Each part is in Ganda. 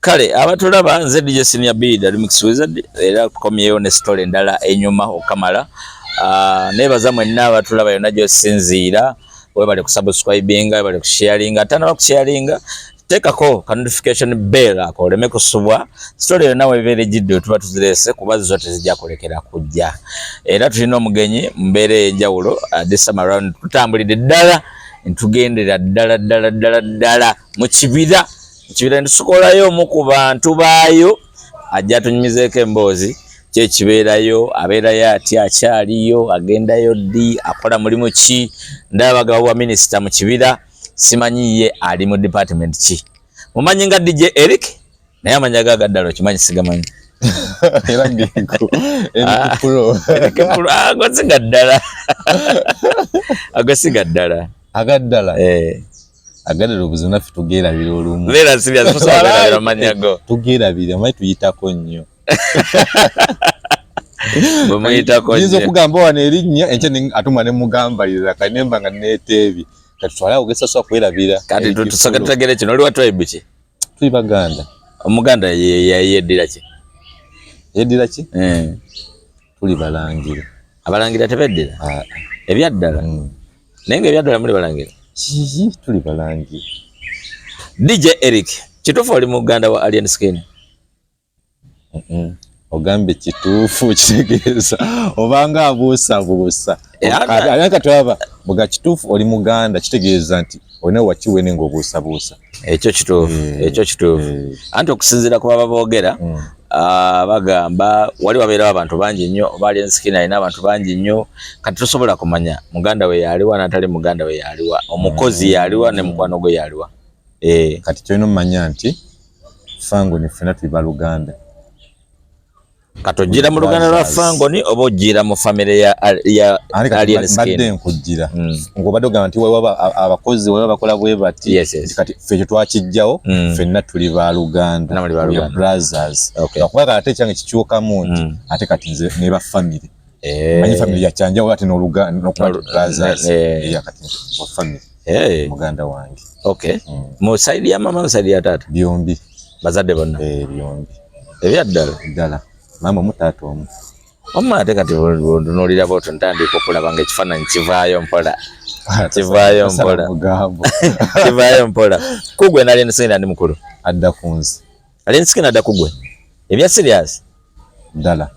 kale abatulaba nze DJ Senior B Remix Wizard era tukomyeyo ne story endala enyuma okamala. Nebaza mwenna abatulaba yonna gyosinziira webale kusubscribinga webale kusharinga atana bakusharinga tekako ka notification bell akoleme kusubwa story yonna webere jiddo tuba tuzirese kubazi zote zijja kolekera kujja era tulina omugenyi mbere enjawulo this time around tutambulide ddala ntugendera ddala mu kibira ntusukolayo mu ku bantu baayo ajja tunyumizeko emboozi kyekibeerayo abeerayo ati akyaliyo agendayo ddi akola mulimu ki ndabaga wa minister mu kibira simanyi ye ali mu department ki mumanyi nga DJ Eric naye amanya gaddalo kimanyi sigamanyi era ngiko agasiga ddala agadala obuzina ffe tugeerabira olumu beera serious kusabira amanyago tugeerabira mayi tuyitako nnyo bumuyitako nyizo kugamba wano erinnya enkya atuma ne mugambalira kanemba nga neeteebi kati twala ogesa so kwerabira kati tutusaka tutagere kino oli wa tribe ki tuli Baganda omuganda yeddira ki tuli Balangira abalangira tebeddira ebyaddala nenga ebyaddala muli Balangira tuli Balangira DJ Eric kituufu oli muganda wa Alien Skin ogambe kituufu kitegeeza obanga abuusa ayaka twaba buga kituufu oli muganda kitegeeza nti one wakiwene ng'obuusa ekyo kituufu anti okusinziira ku baba boogera bagamba wali wabeerawo abantu bangi nnyo oba Alien Skin alina abantu bangi nnyo kati tosobola kumanya muganda we yaliwa n'atali muganda we yaliwa omukozi yaliwa ne mukwano gwe yaliwa kati kyolina omumanya nti fango ne ffena tuli Baluganda katojira mu luganda lwa Fangoni oba ojira mu family ya Alien Skin badde nkujira ngo badogamba nti abakozi wewe bakola bwe bati kati ffe twakijjawo ffenna tuli Baluganda ya brothers okuba ate kyange kikyukamu nti ate kati nze ne ba family manyi family ya Kyanjawo ate n'oluganda n'okuba brothers ya kati wa family muganda wange mu side ya mama side ya tata byombi bazadde bonna byombi ebyaddala mama mutato omu omate kati nolira boto ntandika okulaba nga ekifaananyi kivaayo mpola kugwe na Alien Skin ndi mukulu adda kunzi Alien Skin adda kugwe ebya serious ddala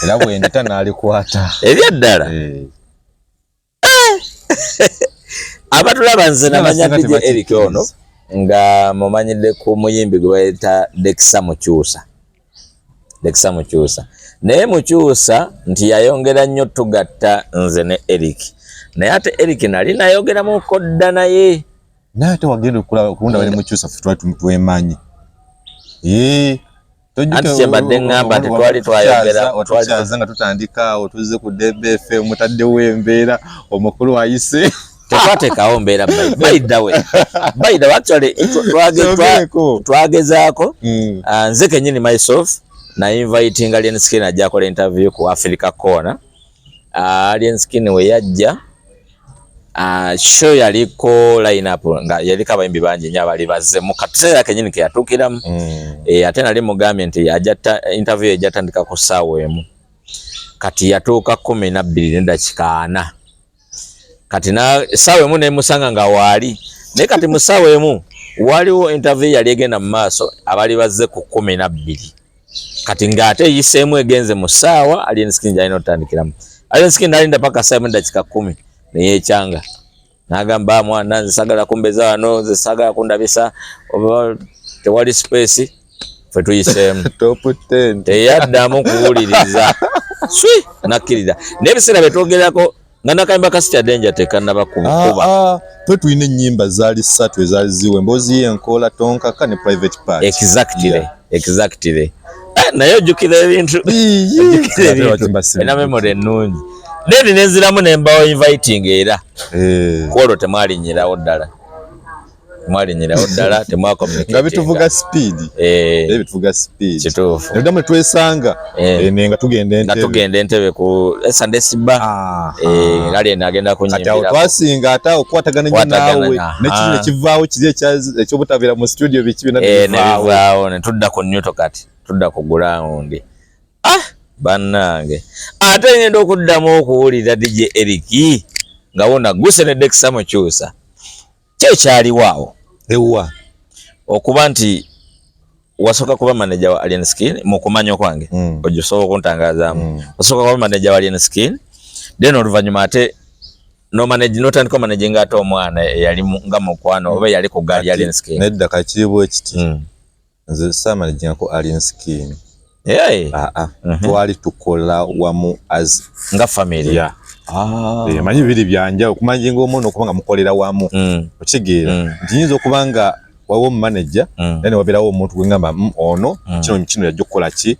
era bwendita n'alikwata ebyaddala abatulaba nze namanya DJ Eric ono nga mumanyidde ku muyimbi gwe bayita Dexa Mukyusa naye Mukyusa nti yayongera nnyo tugatta nze ne Eric naye ate Eric nali nayogeramu kodda naye ate wagenda okulunda bali Mukyusa twemanyi anti kyembadde ngamba nti twali twayogera otwakyaza nga tutandikaawo tuzze ku DBF mutaddewo embeera omukulu ayise tetwateekawo mbeera by the way actually twagezaako nze kenyini myself na inviting Alien Skin ajja kola interview ku Africa Corner Alien Skin we yajja show yaliko line up nga yaliko abayimbi bangi nnyo abali bazze mu kaseera kenyini ke yatukiramu ate nali mugambye nti interview ejjatandika ku ssaawa emu kati yatuuka 12:04 kati na ssaawa emu nemusanga nga waali naye kati mu ssaawa emu waliwo interview yali egenda mu maaso abali bazze ku 12 kati ngate yiseemu egenze mu ssaawa Alien Skin jalina otandikiramu Alien Skin nalinda paka 7:10 neyekyanga nagamba mwana nze sagala kumbeza wano nze sagala kundabisa oba tewali space fe tuyiseemu top 10 teyaddamu kuwuliriza nakkiriza n'ebiseera betwogerako nga nakayimba kasita danger tekanaba kuba twe tulina ennyimba zaali 3 ezaali ziwe emboozi y'enkola tonkaka ne private part exactly naye ojjukira ebintu ena memory ennungi neri nenziramu nembawo inviting era kwolwo temwalinyirawo ddala mwali nyirawo ddala temwakommunicate nga bituvuga speed bituvuga speed kituufu nedda mwe twesanga nga tugenda entebe ku Sunday Siba lali nagenda kunyimbira kati twasinga ata okwatagana nnyo naawe n'ekintu ekivaawo kiri ekyobutabeera mu studio biki nebivaawo ne tudda ku nnyuto kati tudda ku ground bannange ate ngenda okuddamu okuwulira DJ Eric nga wona guse ne Dexa Mukyusa kyekyaliwaawo ewa okuba nti wasoka kuba manager wa Alien Skin mu kumanya kwange ojosobola okuntangazaamu wasoka kuba manager wa Alien Skin then oluvannyuma ate notandika managing ate omwana yali nga mukwano oba yali ku gaali Alien Skin nedda kakiribwa ekiti nze saamanagingako Alien Skin twali tukola wamu as nga family manyi bibiri byanja okumanjinga omuntu okuba nga mukolera wamu okitegeera nti nyinza okuba nga waliwo manager naye wabeerawo omuntu gwengamba ono kino yajja okukola ki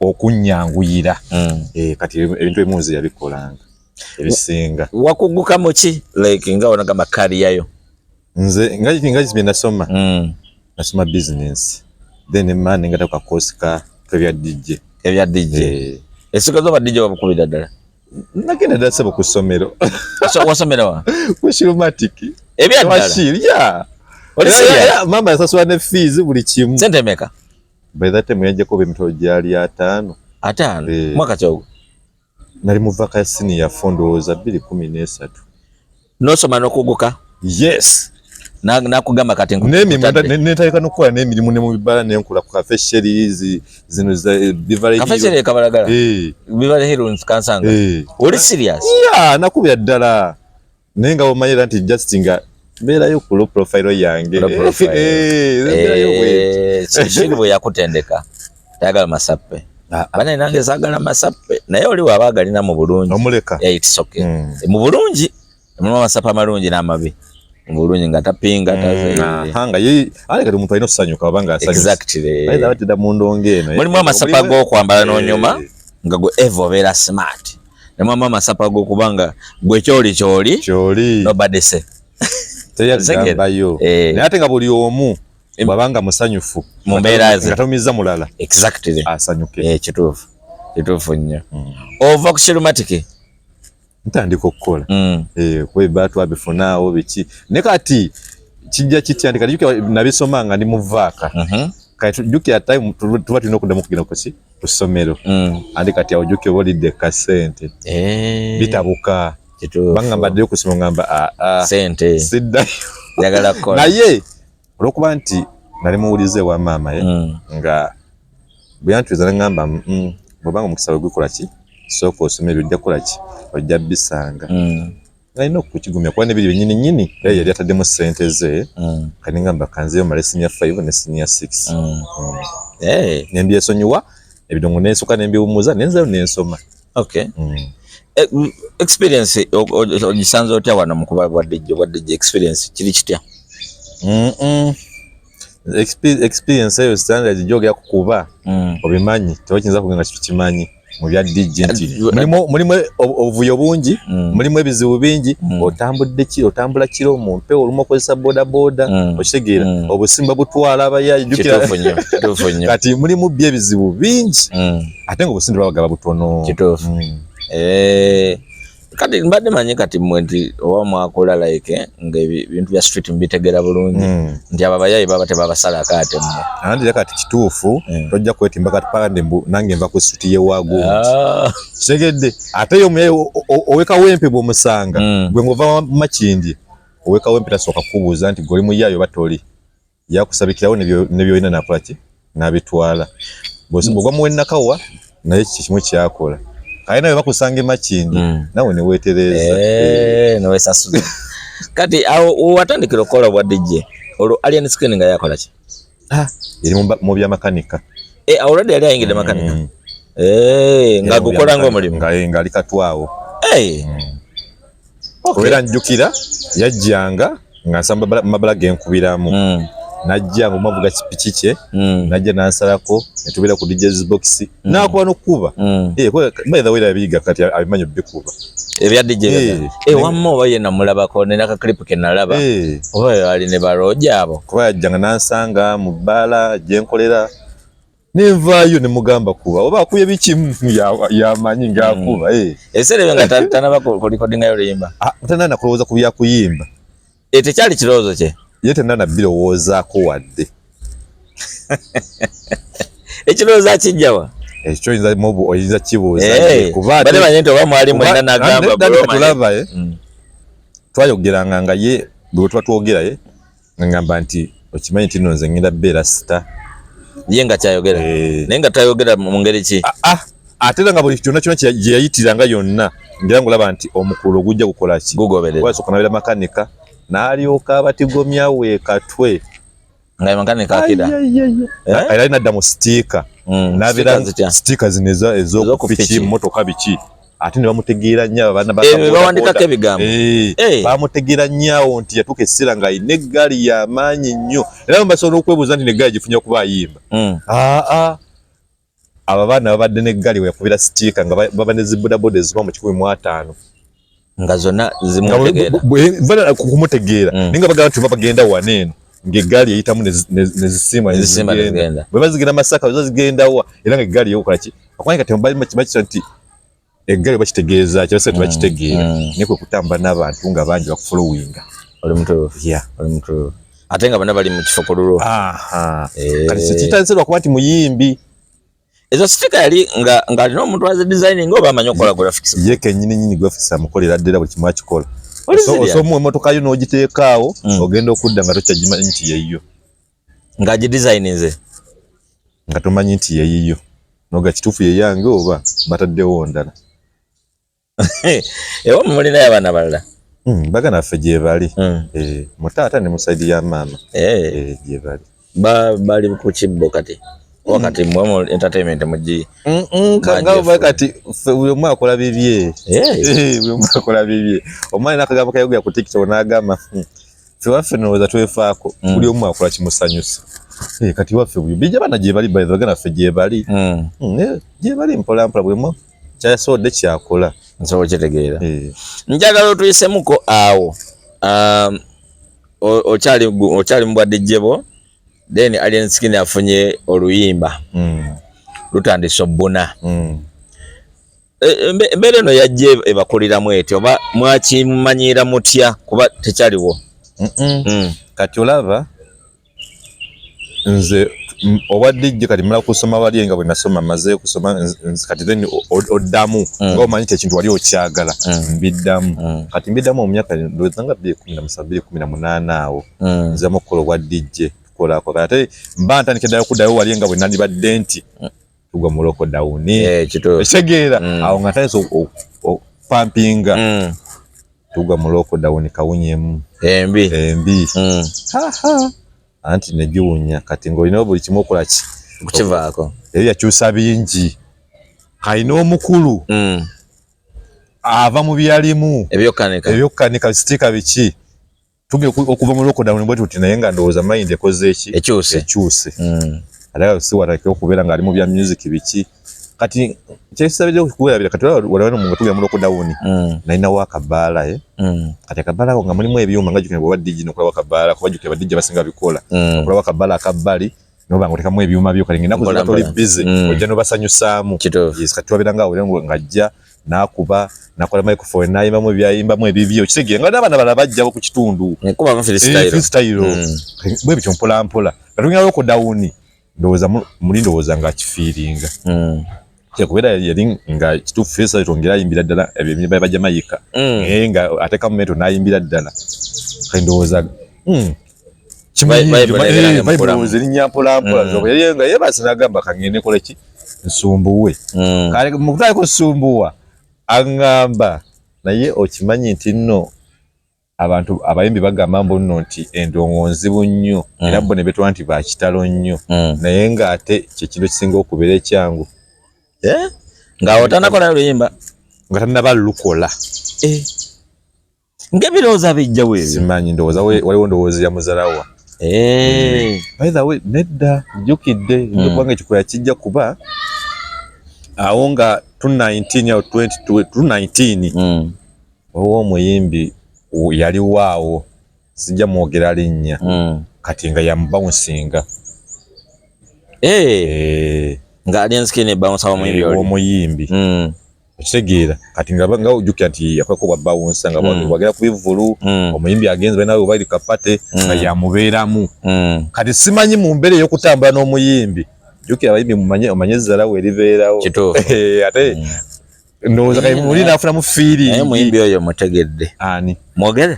okunyanguyira kati ebintu ebimu nze yabikolanga ebisinga wakugukamu ki like nga onagamba kariyayo nze nga bye nasoma nasoma business then emani ngata kwa course ka ebya DJ esiko zoba DJ wabukubira ddala nagenda ddala sebo ku ssomero wasomera wa ku Shilmatic ebya ddala mama yasasula ne fees buli kimu sente meka by that time yajjako emitolo gyali 5 mwaka kyogo nali mu vacation ya ndowooza 2013 nosoma n'okuguka yes nakugamba kati netayika nokukola n'emirimu ne mu bibala nenkula ku cafe series zino za Beverly Hills cafe series kabalagala Beverly Hills kansanga oli serious nakubya ddala naye nga omanyira nti Justinga beerayo ku low profile yange kiri bwe yakutendeka tayagala masappe bana nange saagala masappe naye oli waaba agalina mu bulungi omuleka it's okay mu bulungi mulimu amasappe amalungi n'amabi mu bulungi nga tapinga hanga ye aleka omuntu alina okusanyuka oba nga asanyuka exactly naye abatidda mu ndongo eno mulimu amasappe ag'okwambala n'onyuma nga gwe eva obeera smart mulimu amasappe ag'okubanga gwe kyoli nobody say teyagambayo naye ate nga buli omu bwabanga musanyufu mu mbeera ze nga tomiza mulala exactly asanyuke kituufu nnyo ova ku Shilmatic ntandika okukola kweba twabifunaawo biki ne kati kijja kitya ndi kati nabisoma nga ndi mu vaaka kati jukira time tuba tulina okuddamu okugenda ku ssomero andi kati awo jukira olidde kasente bitabuka banga mbaddeyo kusoma ngamba sente siddayo yagala kukola naye olwokuba nti nali muwulize wa maama nga bwe yantuuza nangamba bwobanga omukisa bwe gukola ki sooka osomero ojja kukola ki ojja bisanga nalina okukigumya kuba nebiri byennyini yali ataddemu sente ze kati ngamba kanzeyo male senior 5 ne senior 6 nembyesonyiwa ebidongo nensuka nembiwumuza nenzayo nensoma experience ogisanze otya wano mukuba bwa DJ experience kiri kitya experience eyo standard jogera kukuba obimanyi tewakiyinza kugenda kikimanyi mu bya DJ nti mulimu obuvuyo bungi mulimu ebizibu bingi otambula kiro mu mpewo olumu okozesa bodaboda okitegeera obusimba butwala abayajukira kati mulimu byebizibu bingi ate nga obusimba babagaba butono kati mbadde manyi kati mmwe nti oba mwakola like nga ebintu bya street mbitegera bulungi nti abo abayayi baba tebabasalako ate mmwe andi kati kituufu tojja kwetimba kati pande nange nva ku street yewagu kitegedde ate yo muyayi owekawo empe bw'omusanga gwe ng'ova makindi owekawo empe tasooka kubuuza nti goli muyayi oba toli yakusabikirawo nebyoyina nakola ki n'abitwala bw'ogwa muwennakawa naye kikimu kyakola kali nawe bakusanga makindi nawe ne wetereza no wesasuza kati awo watandikira okukola bwa DJ olwo Alien Skin nga yakola ki yali mu bya makanika already yali ayingidde makanika nga gukola ng'omulimu nga ali katwawo era njukira yajjanga nga nsamba mabala genkubiramu najja ngomavuga kipiki kye najja nansalako netubira ku DJ's box nakuba nokuba by the way abiga kati abimanyi bikuba ebya DJ wammo baye namulabako naka clip ke nalaba oyo ali ne baroja abo kuba yajjanga nansanga mu bala jenkolera nevaayo ne mugamba kuba oba akuye bikimu yamanyi ngakuba esere nga tanaba ku recording ayo limba tana nakulowooza ku bya kuyimba tekyali kirowoozo kye ye tena birowoozaako wadde ekirowooza kijjawa ekyo oyinza kibuuza bale banye nti oba mwali mwena nagamba tulaba twayogeranga nga ye bwe tuba twogera ye ngamba nti okimanyi nti nno nze ngenda beera sita ye nga kyayogera naye nga tayogera mu ngeri ki ate nga buli kyonna kyonna gye yayitiranga yonna ngira ngolaba nti omukulu ogujja gukola ki gugoberera nabira makanika n'alyoka abatigomyawo ekatwe nga makanika akida era nadda mu sitiika n'abeera sitiika zino ez'okupiki mmotoka biki ate ne bamutegeera nnyo bawandikako ebigambo bamutegeera nnyawo nti yatuuka essira ng'alina eggaali y'amaanyi nnyo era basobola okwebuuza nti neggaali gifunye okuba ayimba abo abaana babadde n'eggaali we yakubira sitiika nga baba ne zibodaboda eziva mu 15 nga zonna zimutegeera kumutegeera naye nga bagamba nti bagenda waneeno ng'eggaali eyitamu nezisiima nezigenda bwe bazigenda Masaka zo zigenda wa era ng'eggaali yokola ki akwanyi kati bakimanyisa nti eggaali bakitegeeza kyabasa tebakitegeera naye kwe kutamba n'abantu nga bangi bakufolowinga oli mutuufu oli mutuufu ate nga bonna bali mu kifo kululwo kati kitandise lwakuba nti muyimbi ezo sitika yali nga alina omuntu waze designing oba amanyi okukola graphics ye kenyini graphics amukolera ddala buli kimu akikola osomu emotoka yo n'ogiteekaawo ogenda okudda nga tokyagimanyi nti yeeyo nga gidesigninze nga tomanyi nti yeeyo noga kituufu yeyange oba bataddewo ndala ewa mulinayo abaana balala bagana ffe gye bali mutaata ne musaidi ya maama gye bali bali ku kibbo kati wakati mwemo entertainment muji kangabo kati buli omu akola bibye buli omu akola bibye omwana nakagamba kayogera ku TikTok n'agamba ffe waffe nowooza twefaako buli omu akola kimusanyusa kati waffe bijja bana gye bali bagana ffe gye bali gye bali mpolampola bwemu kyasodde kyakola nsobola kitegeera njagala otuyisemuko awo okyali mubwadde jjebo then Alien Skin afunye oluyimba lutandise obbuna embeera eno yajje ebakuliramu etyo oba mwakimanyira mutya kuba tekyaliwo kati olaba nze obwadde kati mala kusoma wali nga bwe nasoma maze kusoma kati then oddamu nga omanyi ekintu wali okyagala mbiddamu kati mbiddamu mu myaka ndowezanga 2017-2018 awo nzemu okukola obwaddijje tukolako kati mba ntandika ddala okuddayo wali nga bwe nandibadde nti tugwa mu lockdown ekitegeera awo nga ntandise opampinga tugwa mu lockdown kawunyemu embi anti negiwunya kati ng'olina buli kimu okola ki kukivaako eri yakyusa bingi kalina omukulu ava mu byalimu ebyokkanika sitiika biki tuge okuva mu lockdown bwe tuti naye nga ndowooza mind ekoze eki ekyuse ate si watakira okubeera ng'ali mu bya music biki kati kyesabire okuwerabira kati walabano nga tugenda mu lockdown nalinawo akabaala kati akabaala ako nga mulimu ebyuma nga jukira bwe DJ nokulaba akabaala kuba jukira badijja basinga bikola okulaba akabaala akabbali noba nga otekamu ebyuma byo kali ng'ennaku zino toli busy ojja nobasanyusaamu kati wabeera nga awulira ng'ajja n'akuba nakola microphone nayimbamu ebyayimbamu ebibyo kitegeera nga n'abaana bala bajjabo ku kitundu freestyle bwe bityo mpolampola katugenda lockdown ndowooza muli ndowooza ng'akifiiringa kubeera yali nga kituufu freestyle tongera ayimbira ddala ebyo ba Jamaica naye nga atekamu meto n'ayimbira ddala kati ndowooza Bible erinnya mpolampola yali nga yeebase n'agamba kangende kola ki nsumbuwe kale mukutayeko nsumbuwa aŋŋamba naye okimanyi nti nno abantu abayimbi bagamba mbu nno nti endongo nzibu nnyo era bo ne betwa nti bakitalo nnyo naye ng'ate kyekintu kisinga okubeera ekyangu ng'awo tanakola luyimba nga tanaba lukola ng'ebirowooza bijjawo ebyo simanyi ndowooza waliwo ndowooza ya muzalawa By the way nedda njukidde ndokwange kikoya kijja kuba awo nga 2019 au 2019 owo muyimbi yali waawo sijja mwogera linnya kati nga yamubawunsinga nga Alien Skin bounce omuyimbi kitegeera kati nga ojjukira nti yakweko bwa bounce nga bagera ku bivulu omuyimbi agenze nawe bali kapate nga yamubeeramu kati simanyi mu mbeera ey'okutambula n'omuyimbi jjukira abayimbi omanye zalawe eribeerawo ate ndowooza kati muli naafunamu fiiri naye muyimbi oyo mutegedde ani mwogere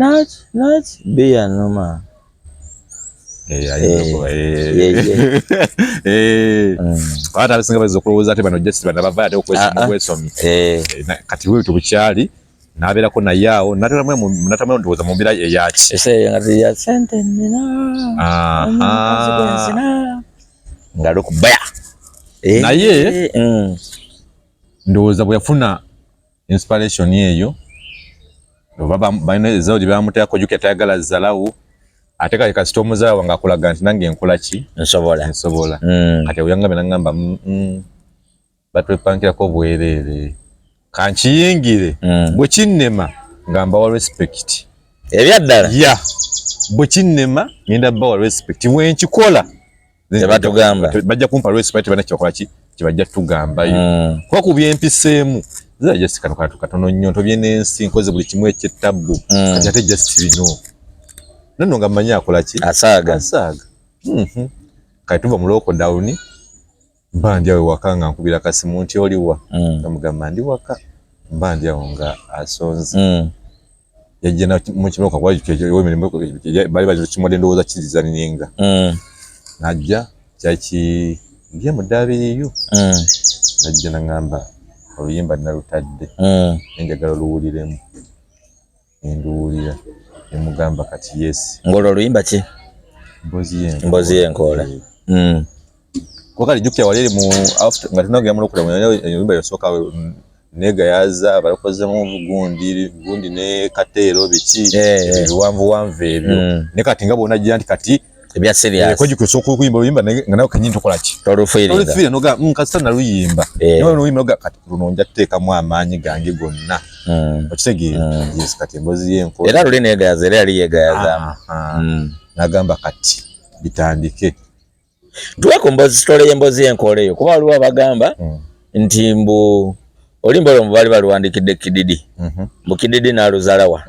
not be a normal ate abasinga bazza okulowooza ate bano just bana bava ate okwesomi kati wetu bukyali n'abeerako naye awo natamu ndowooza mu mbeera eyaki ngalokubaya naye ndowooza bwe yafuna inspiration eyo oba balina ezawo gye bamuteekako jjukira tayagala zalawo ate kati kasita omuzaawa ng'akulaga nti nange nkola ki nsobola kati oyangambe nagamba batwepankirako bwereere kankiyingire bwe kinnema nga mbawa respect ebyaddala bwe kinnema ngenda bawa respect bwe nkikola tebatugamba bajja kumpa respect bana kyokola ki kibajja tugambayo kuba ku byempiseemu zira just katono nnyo ntobye n'ensi nkoze buli kimu ekyettabbu kati ate just bino nono nga mmanyi akola ki asaaga kati tuva mu lockdown mba ndi awo waka nga nkubira kasimu nti oliwa namugamba ndi waka mba ndi awo nga asonze yajja mu kimoko kwa bali bazo kimode ndowooza kirizaninga najja kyaki ngiye mu daabiriyo najja nangamba oluyimba nalutadde nenjagala oluwuliremu nenduwulira nemugamba kati yes ngolo oluyimba ki mbozi y'enkoola kwa kali jukya walere mu after nga tunagera mu lokuda oluyimba yosooka negayaza abalokozemu gundi ne kateero biki ebiwanvu ebyo ne kati nga bona jja nti kati ebya serious kwa jukyo soko kuyimba oluyimba nga nawe kanyinto kola ki tolufiiringa noga nkasa na luyimba niwe oluyimba noga kati lunonja teekamu amaanyi gange gonna okitegeera yes kati mbozi y'enkoola era luli negayaza era yali yeegayazaamu nagamba kati bitandike tuwe ku mbozi sitole y'embozi y'enkoola eyo kuba waliwo abagamba nti mbu oluyimba olwo baali baluwandikidde Kididi mbu Kididi n'aluzalawa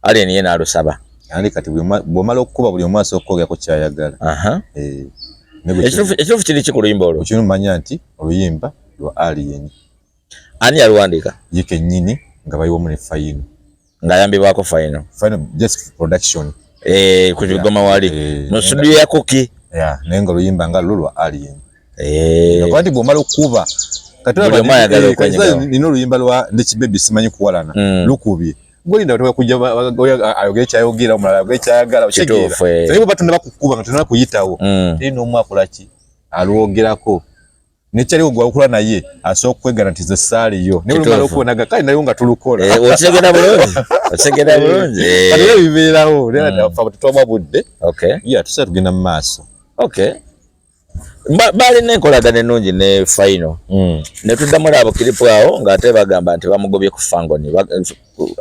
Alien ye n'alusaba ali kati bw'omala okukuba buli omwasi okwogerako kyayagala ekituufu kiri ki ku luyimba olwo kino manya nti oluyimba lwa Alien ani yaluwandika ye kennyini nga bayiwamu ne Fayino ng'ayambibwako Fayino just production ku Kigoma wali mu studio ya Kuki naye nga oluyimba nga lwo lwa Alien kuba nti bw'omala okukuba nina oluyimba lwa Nekibebi simanyi kuwalana lukubye ngolinda tukujja ayogera kyayogera omulala ayogera kyayagala kitegeera naye bwe batonda bakukuba nga tonda kuyitawo naye n'omu akola ki alwogerako nekyaliwo gwe wakula naye asobola okwegana nti ze saaliyo naye olumala okubonaga kale nayo nga tulukola okitegera bulungi kati era bibeerawo tetwabwa budde tusaa tugenda mu maaso balina enkolagana ennungi ne Fayino ne tuddamu abo kiripu awo ng'ate bagamba nti bamugobye ku Fangoni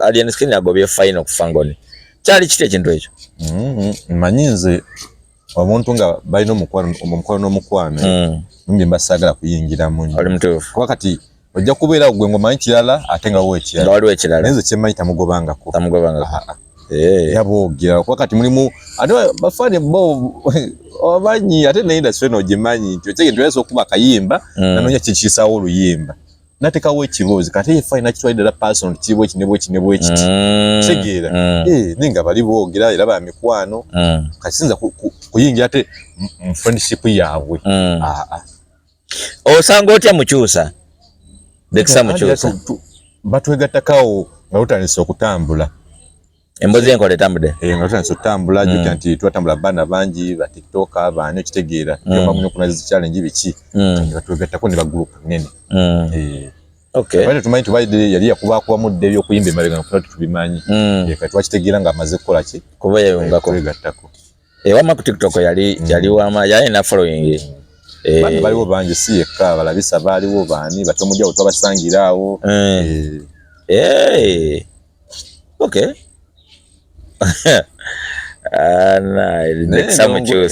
Alien Skin agobye Fayino ku Fangoni kyali kiti ekintu ekyo mmanyi nze omuntu nga balina omukwano n'omukwano mumbi mbasaagala kuyingiramu oli mutuufu kuba kati ojja kubeera gwe ng'omanyi kirala ate nga waliwo ekirala naye nze kyemmanyi tamugobangako yaboogera kuba kati mulimu ate bafaani bo obanyi ate ne industry eno ogimanyi nti okyege nti oyinza okuba akayimba nanoonya kikisaawo oluyimba natekawo ekiboozi kati ye fayina kitwali ddala person kiriwo eki ne bwekiti kitegeera naye nga bali boogera era ba mikwano kati sinza kuyingira ate mu friendship yaabwe osanga otya mukyusa dekisa mukyusa batwegattakawo nga lutandise okutambula embozi y'enkoola etambudde nga lutandise okutambula jjukira nti twatambula baana bangi ba tiktok abaani okitegeera bamunya okunaziza challenge biki batwegattako ne bagulupu nene Okay. Bale tumanyi tubaide yali yakuba kwa mudde byo kuyimba emabega nga tubimanyi. Kati twakitegeera nga amaze kukola ki? Kuba yayungako. Twegattako. Wama ku TikTok yali wama yali na following. Bali baliwo bangi si yekka balabisa baliwo bani batomujja otwabasangira awo. Okay.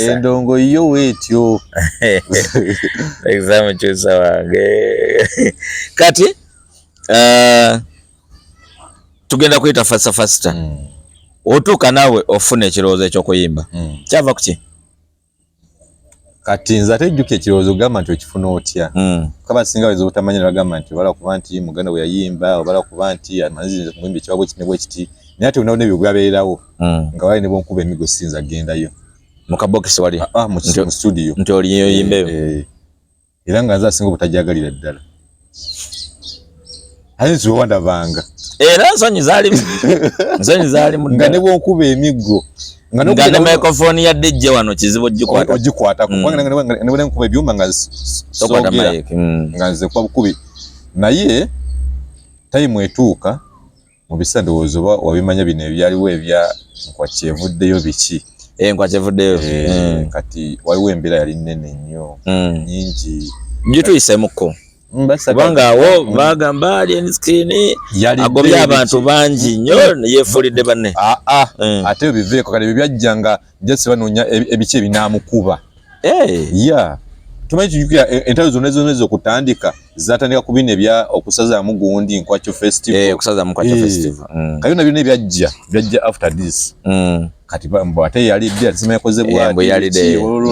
Endongo yo wetyo. Exam chusa wange. Kati tugenda kuyita fasta. Otuuka nawe ofuna ekirowoozo eky'okuyimba. Kyava kuki? Kati nze ate jjukya ekirowoozo gamba nti okifuna otya. Kaba singa weza obutamanya ne bagamba nti obala kuba nti muganda we yayimba, obala kuba nti amaze kumuyimba ekiwago kino bwe kiti. Naye ate olinawo n'ebyo byabeererawo. Nga wali ne bw'onkuba emigo sinza gendayo. Mu kabokisi wali? Mu studio. Nti oliyo yimbeyo. Era nga nze asinga obutajagalira ddala. Ate nti wandabanga. Era nsonyi zaalimu nga ne bw'onkuba emigo. Nga ne microphone ya DJ wano kizibu ogikwata kubanga ne bwe nkuba ebyuma nga sogera nga nze kwa bukubi. Naye time etuuka mu bisandowoozo wabimanya bino ebyaliwo ebya nkwakyeevuddeyo biki. Nkwakyeevuddeyo. Kati waliwo embeera yali nnene nnyo nyingi. Gituyisemuko. Kubanga awo bagamba alien skin agobye abantu bangi nnyo yeefulidde banne. Ate biveeko kale byajja nga jase banoonya ebiki ebinaamukuba. Tumanyi tujjukira entalo zonna ez'okutandika zatandika ku bino ebya okusazaamu gundi Nkwakyo Festival. Okusazaamu Nkwakyo Festival. Kayona byonna byajja after this. Kati ate yalidde ate simanyi yakoze bwati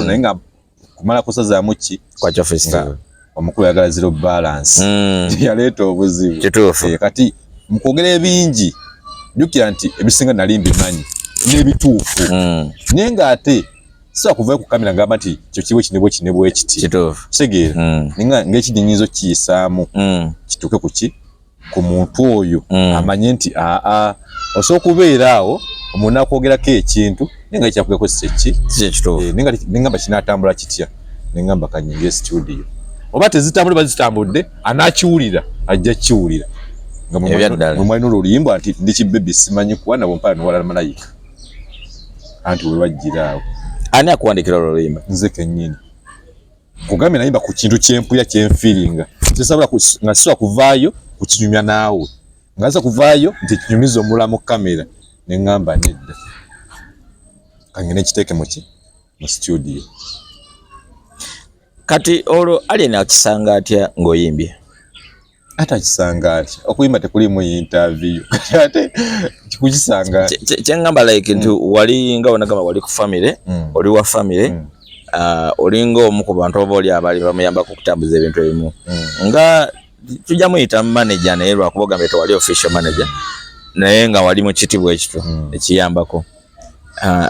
naye nga kumala kusazaamu ki Nkwakyo Festival. Omukulu yagala zero balance. Yaleeta obuzibu. Kituufu. Kati mukwogera ebingi jjukira nti ebisinga nali mbimanyi n'ebituufu. Naye ng'ate siba kuvayo ku kamera ngamba nti kyo kinebwe ekiti. Kituufu. Kitegeera. Ng'ekinyinyizo kiyisaamu kituuke ku ki? Ku muntu oyo amanye nti osobola okubeera awo omuntu nakwogerako ekintu naye nga ekyakugeko si ki? Nengamba kinaatambula kitya? Nengamba kanyinge studio. Oba tezitambule bazitambudde anakiwulira ajja kiwulira. Nga mwalina oluyimba nti ndi kibebe simanyi kuba nabo mpala newalala malayika. Anti we wajjira awo. Ani akuwandikira oluyimba? Nze kennyini. Kugambye nayimba ku kintu kyempuya kyemfiringa. Tesobola nga sisobola kuvaayo kukinyumya naawe. Nga nza kuvaayo nti kinyumiza omulamu kamera. Ne ngamba nedda. Kangene kiteeke mu studio. Kati olwo alien akisanga atya ng'oyimbye? Ate akisanga atya? Okuyimba tekulimu interview. Ate kikukisanga kyengamba like nti wali nga onagamba wali ku family, oli wa family, oli ng'omu ku bantu oba oli abali bamuyambako okutambuza ebintu ebimu. Nga tujja muyita manager naye lwakuba ogambe tewali official manager naye nga wali mu kitibwa ekito ekiyambako.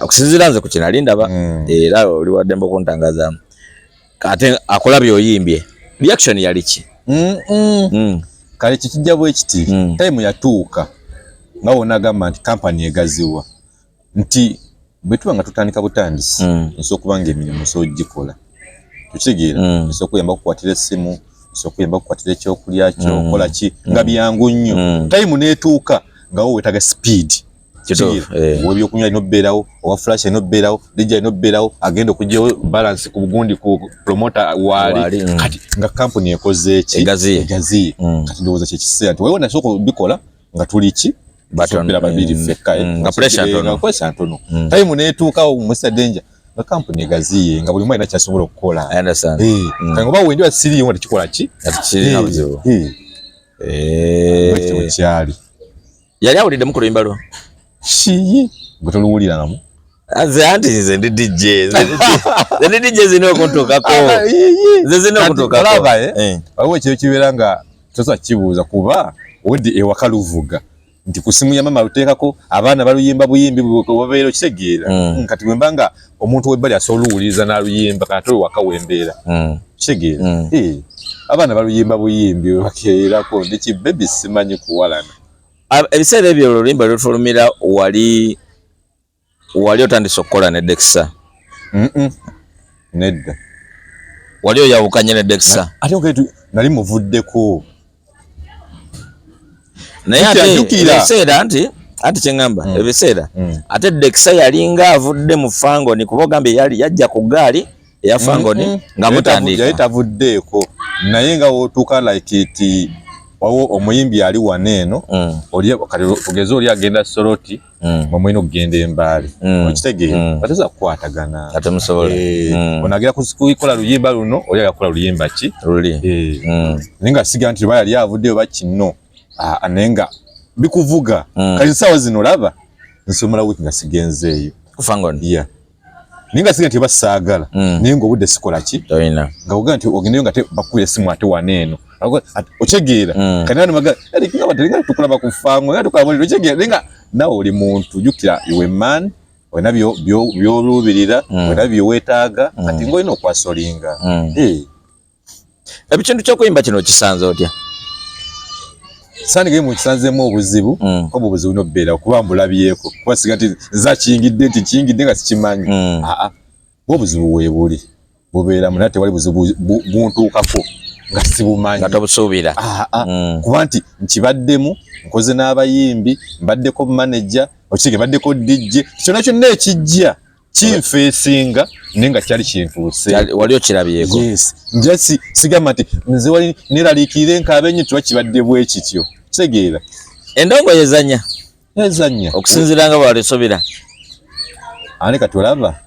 Okusinziira nze ku kino ali ndaba era oli waddembe okuntangazaamu. Ate akulabye oyimbye reaction yali ki? Kale kikijja bwe kiti time yatuuka nga wonagamba nti kampani egaziwa nti bwe tuba nga tutandika butandisi nsobola okubanga emirimu sogikola tukitegeera nsobola okuyamba okukwatira essimu nsobola okuyamba okukwatira ekyokulya kyokola ki nga byangu nnyo time neetuuka nga wo wetaga speed webyokunywa alina obbeerawo owa flash alina obbeerawo DJ alina obbeerawo agenda okugyawo balance ku bugundi ku promoter waali kati nga kampuni ekoze eki egaziye kati ndowooza kyekiseera nti wewe nasobola okubikola nga tuli ki batonera babiri fekka nga pressure ntono time neetuukawo Mr. Danger nga kampuni egaziye nga buli mwana kyasobola okukola. I understand. Kanga oba wendi siriyo nga tekikola ki? Kirina buzibu. Kyali. Yali awulidde mu kuluyimba lwo? Shiyi gwe toluwuliramu. Aze anti nze ndi DJ. Nze ndi DJ zino okuntuukako. Nze zino okuntuukako. Waliwo ekiro kibeera nga tosobola kibuuza kuba weddi ewaka luvuga. Nti ku simu ya mama luteekako abaana baluyimba buyimbi babeera okitegeera. Kati bwe mba nga omuntu w'ebbali asobola oluwuliriza n'aluyimba kati waka wembeera. Kitegeera. Abaana baluyimba buyimbi bakeerako ndi kibebi simanyi kuwalana. Ebiseera ebyo oluyimba lwetulumira wali otandise okukola ne Dexter? Nedda. Wali oyawukanye ne Dexter? Ate nali muvuddeko. naye ebiseera anti kyengamba ebiseera ate Dexter yalinga avudde mu Fangoni kuba ogambye yajja ku gaali eya Fangoni nga mutandika yali tavuddeeko naye nga wotuuka like it wawo omuyimbi ali waneeno tugeze oli agenda Soroti mwemwena okugenda Embaale okitegeera bateza kukwatagana ate musobola onagera kuikola luyimba luno oli yakola luyimba ki luli naye nga siga nti bali avuddeyo bakino naye nga bikuvuga kati ssaawa zino laba nsomala wiki nga sigenzeeyo ku Fangoni naye nga siga nti basaagala naye nga obudde sikola ki toyina nga ogaa nti ogendeyo nga bakubira essimu ate waneeno ochegeera kanani maga ali kinga batalinga tukulaba ku Fangoni nga tukulaba oli ochegeera nenga nawe oli muntu jukira iwe man wena byolubirira wena byowetaaga kati ngoyina okwasolinga ebikintu ky'okuyimba kino kisanze otya sanige mu kisanzemu obuzibu ko obuzibu no beera kuba mbulabyeko kuba siga nti za kiyingidde nga sikimanyi obuzibu weebuli bubeera munate wali buzibu buntuukako nga sibumanyi nga tobusuubira kuba nti nkibaddemu nkoze n'abayimbi mbaddeko manager okige baddeko DJ kyonna kyonna ekijja kinfeesinga naye nga kyali kintuuse wali okirabyeko nja sigamba nti nze wali neraliikirire nkaabenye tuba kibadde bwe kityo kitegeera endongo yezanya okusinziira nga bwalesobera ane kati olaba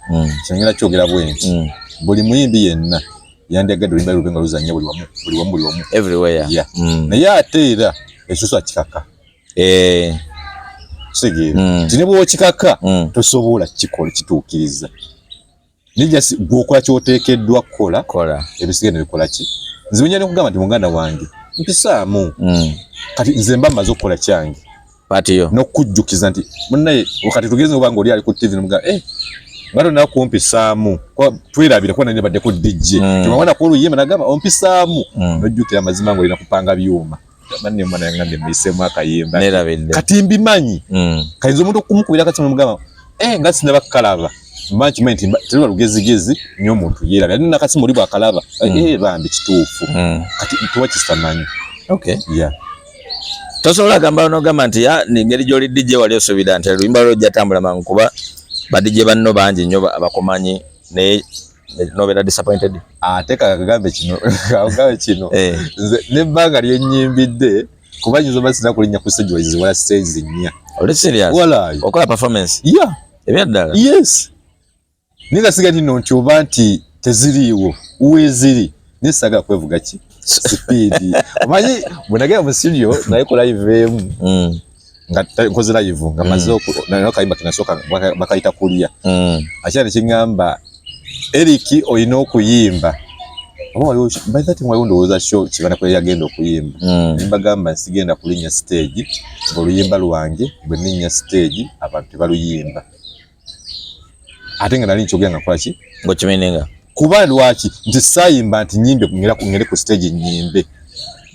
kyongera kyogera bwe nti buli muyimbi yenna yandiagadde oluyimba lubenga luzanya buli wamu everywhere naye ate era ekisusu akikaka kitegeera nti ne bw'okikaka tosobola kukikola kituukiriza nijasi gwokola kyoteekeddwa kukola ebisigaye ne bikola ki nze bwe njala okugamba nti muganda wange mpisaamu kati nze mba mmaze okukola kyange patiyo n'okujjukiza nti munnaye kati tugeze oba ng'oli ali ku TV nomugamba ngato nakumpisaamu twerabire kuba nanye badde ku DJ timawana ku oluyimba nagamba ompisaamu n'ojjukira amazima ng'olina kupanga byuma banne mwana yange mbiseemu akayimba kati mbimanyi kayinza omuntu okumukubira kati mugamba nga sinaba kukalaba mbanki menti teri lugezigezi nnyo omuntu yeerabye ate nakasimu oli bwakalaba bambi kituufu kati tuwa kisamanyi tosobola gamba n'ogamba nti ngeri gy'oli DJ wali osuubira nti oluyimba lwo ojja tambula mangu kuba badije banno bangi nnyo abakomanyi naye nobeera disappointed ate kagagambe kino nze nebbanga lyenyimbidde kuba nyinza oba sina kulinnya ku stage waziwala stage nnya oli serious okola performance ebyaddala ninga siga nino nti oba nti teziriiwo uweziri nesagala kwevuga ki speed omanyi bwenagera mu studio naye ku live emu nga nkoze live nga maze nayo kayimba kinasooka bakayita kulya akyali kingamba Eric oyina okuyimba by that time waliwo ndowooza show kibana kwe yagenda okuyimba nimbagamba nsigenda kulinnya stage ng'oluyimba lwange bwe nninnya stage abantu tebaluyimba ate nga nali nkyogera nga kola ki ng'okimeninga kuba lwaki nti saayimba nti nyimbe ngere ku stage nyimbe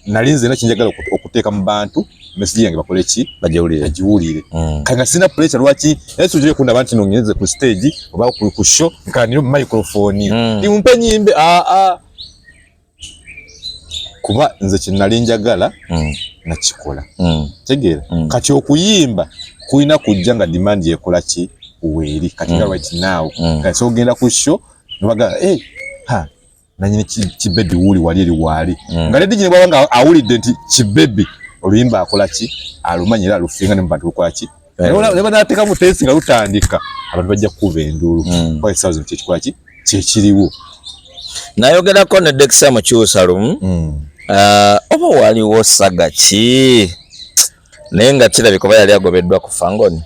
nali nze nakinjagala okuteeka mu bantu message yange bakole ki bagiwulire kanga sina pressure lwaki yesu jye kunda abantu nongeze ku stage oba ku show nkaniro microphone nimpe nyimbe kuba nze kinali njagala nakikola tegeera kati okuyimba kuina kujja nga demand yekola ki uweri kati nga right now kati so genda ku show nobaga nanyine kibebi wuli wali nga ledi jine bwanga awulidde nti kibebi oluyimba akola ki alumanyira alufinga ne mbantu kola ki leba nateka mu tesi nga lutandika abantu bajja kuba endulu kwa isazo kikola ki kyekiriwo nayogerako ne Dexter mu Kyusalum oba waliwo saga ki naye nga kirabika oba yali agobeddwa ku Fangoni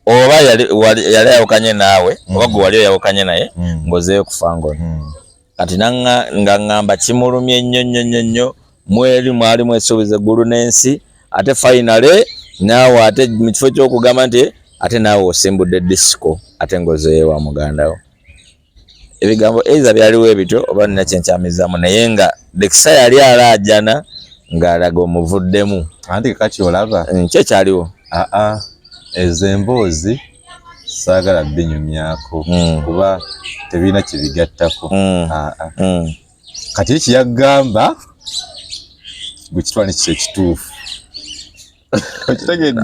oba yali ayawukanye naawe oba gwe wali oyawukanye naye ngozeeyo ku Fangoni kati nga ngamba kimulumye nnyo mwali mwesuubiza eggulu n'ensi ate finally naawe ate mu kifo ky'okugamba nti ate naawe osimbudde disco ate ngozeeyo wa mugandawo ebigambo eiza byaliwo ebityo oba nina kyenkyamizaamu naye nga Dexter yali alaajana ng'alaga omuvuddemu anti kati olaba kyekyaliwo ezo emboozi saagala binyumyako kuba tebirina kibigattako kati ekiyagamba gwe kitwala nekyo ekituufu